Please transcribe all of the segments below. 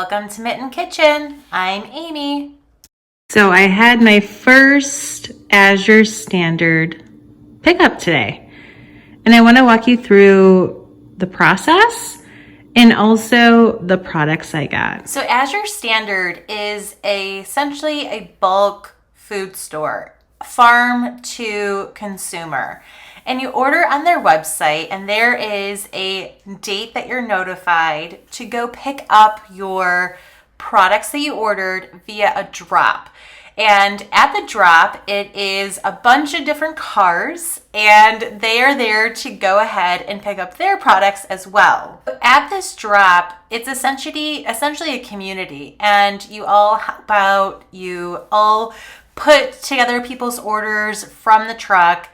Welcome to Mitten Kitchen. I'm Amy. So I had my first Azure Standard pickup today, and I want to walk you through the process and also the products I got. So Azure Standard is essentially a bulk food store, farm to consumer. And you order on their website, and there is a date that you're notified to go pick up your products that you ordered via a drop. And at the drop, it is a bunch of different cars, and they are there to go ahead and pick up their products as well. At this drop, it's essentially a community, and you all help out, you all put together people's orders from the truck.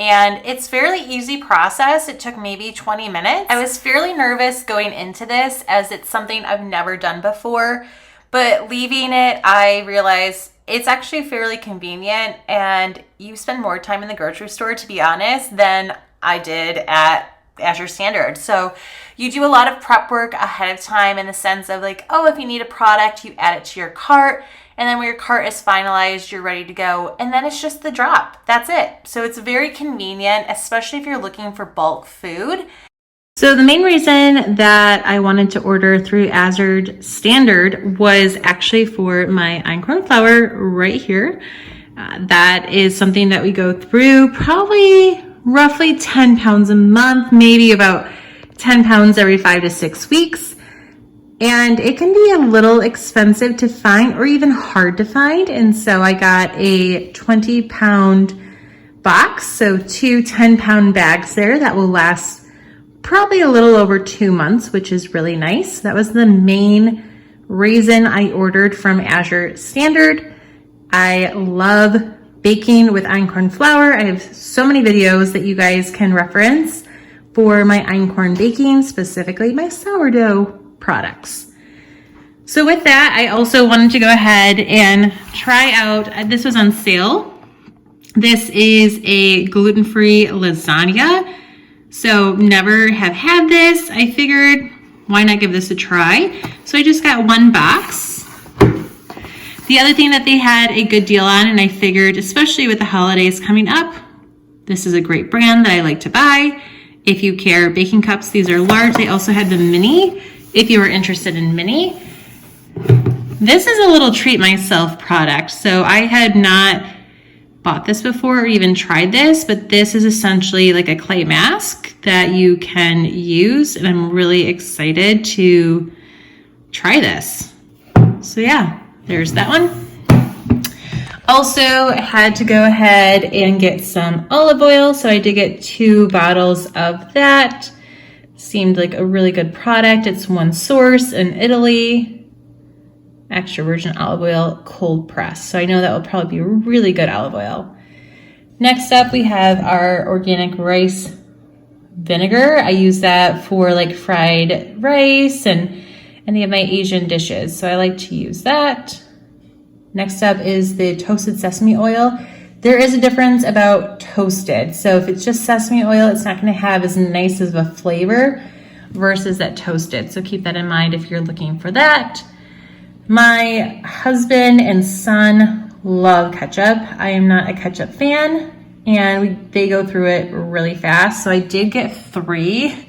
And it's a fairly easy process. It took maybe 20 minutes. I was fairly nervous going into this as it's something I've never done before, but leaving it, I realized it's actually fairly convenient, and you spend more time in the grocery store, to be honest, than I did at Azure Standard. So you do a lot of prep work ahead of time in the sense of like, oh, if you need a product, you add it to your cart. And then when your cart is finalized, you're ready to go. And then it's just the drop. That's it. So it's very convenient, especially if you're looking for bulk food. So the main reason that I wanted to order through Azure Standard was actually for my einkorn flour right here. That is something that we go through probably roughly 10 pounds a month, maybe about 10 pounds every 5 to 6 weeks. And it can be a little expensive to find or even hard to find. And so I got a 20-pound box, so 2 10-pound bags there that will last probably a little over 2 months, which is really nice. That was the main reason I ordered from Azure Standard. I love baking with einkorn flour. I have so many videos that you guys can reference for my einkorn baking, specifically my sourdough products. So with that, I also wanted to go ahead and try out, this was on sale. This is a gluten-free lasagna. So never have had this. I figured, why not give this a try? So I just got one box. The other thing that they had a good deal on, and I figured, especially with the holidays coming up, this is a great brand that I like to buy. If you care, baking cups, these are large. They also had the mini, if you were interested in mini. This is a little treat myself product. So I had not bought this before or even tried this, but this is essentially like a clay mask that you can use, and I'm really excited to try this. So yeah, there's that one. Also had to go ahead and get some olive oil, so I did get 2 bottles of that. Seemed like a really good product. It's one source in Italy, extra virgin olive oil, cold pressed. So I know that will probably be really good olive oil. Next up, we have our organic rice vinegar. I use that for like fried rice and any of my Asian dishes. So I like to use that. Next up is the toasted sesame oil. There is a difference about toasted. So if it's just sesame oil, it's not going to have as nice of a flavor versus that toasted. So keep that in mind if you're looking for that. My husband and son love ketchup. I am not a ketchup fan, and they go through it really fast. So I did get 3.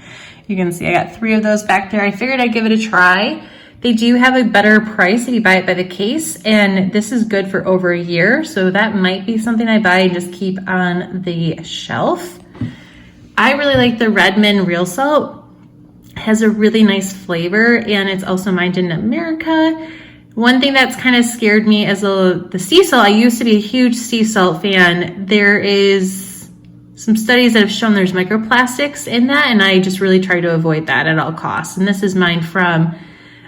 You can see I got 3 of those back there. I figured I'd give it a try. They do have a better price if you buy it by the case, and this is good for over a year, so that might be something I buy and just keep on the shelf. I really like the Redmond Real Salt. It has a really nice flavor, and it's also mined in America. One thing that's kind of scared me is the sea salt. I used to be a huge sea salt fan. There is some studies that have shown there's microplastics in that, and I just really try to avoid that at all costs. And this is mined from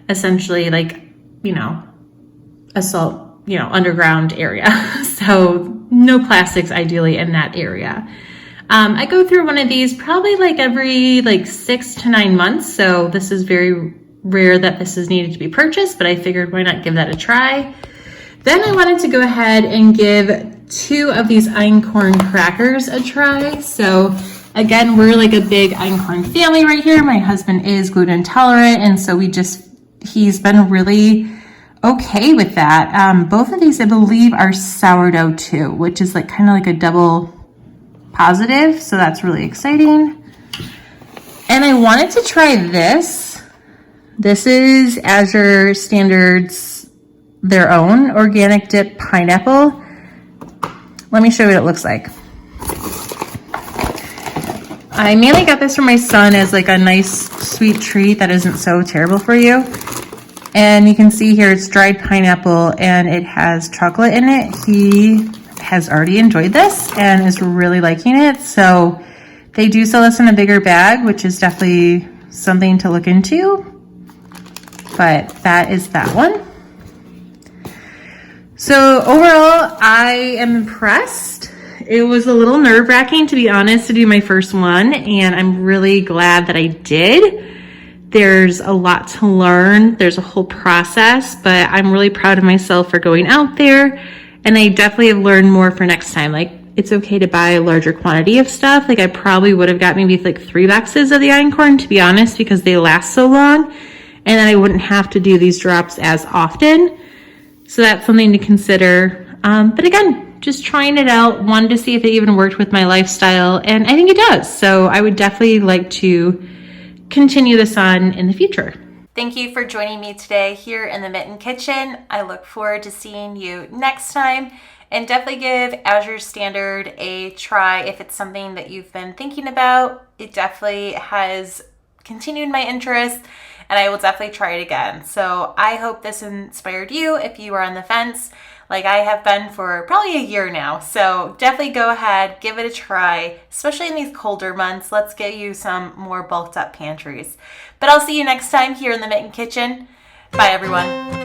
essentially like, a salt, underground area. So no plastics ideally in that area. I go through one of these probably like every 6 to 9 months. So this is very rare that this is needed to be purchased, but I figured why not give that a try. Then I wanted to go ahead and give 2 of these einkorn crackers a try. So again, we're like a big einkorn family right here. My husband is gluten intolerant, and so we just he's been really okay with that. Both of these, I believe, are sourdough too, which is like kind of like a double positive. So that's really exciting. And I wanted to try this. This is Azure Standard's their own organic dip pineapple. Let me show you what it looks like. I mainly got this for my son as like a nice sweet treat that isn't so terrible for you. And you can see here it's dried pineapple and it has chocolate in it. He has already enjoyed this and is really liking it. So they do sell this in a bigger bag, which is definitely something to look into. But that is that one. So overall, I am impressed. It was a little nerve-wracking, to be honest, to do my first one, and I'm really glad that I did. There's a lot to learn. There's a whole process, but I'm really proud of myself for going out there, and I definitely have learned more for next time. Like, it's okay to buy a larger quantity of stuff. Like, I probably would have got maybe like 3 boxes of the einkorn, to be honest, because they last so long, and then I wouldn't have to do these drops as often. So that's something to consider. But again, just trying it out, wanted to see if it even worked with my lifestyle, and I think it does. So I would definitely like to continue this on in the future. Thank you for joining me today here in the Mitten Kitchen. I look forward to seeing you next time, and definitely give Azure Standard a try if it's something that you've been thinking about. It definitely has continued my interest, and I will definitely try it again. So I hope this inspired you if you are on the fence, like I have been for probably a year now. So definitely go ahead, give it a try, especially in these colder months. Let's get you some more bulked up pantries. But I'll see you next time here in the Mitten Kitchen. Bye, everyone.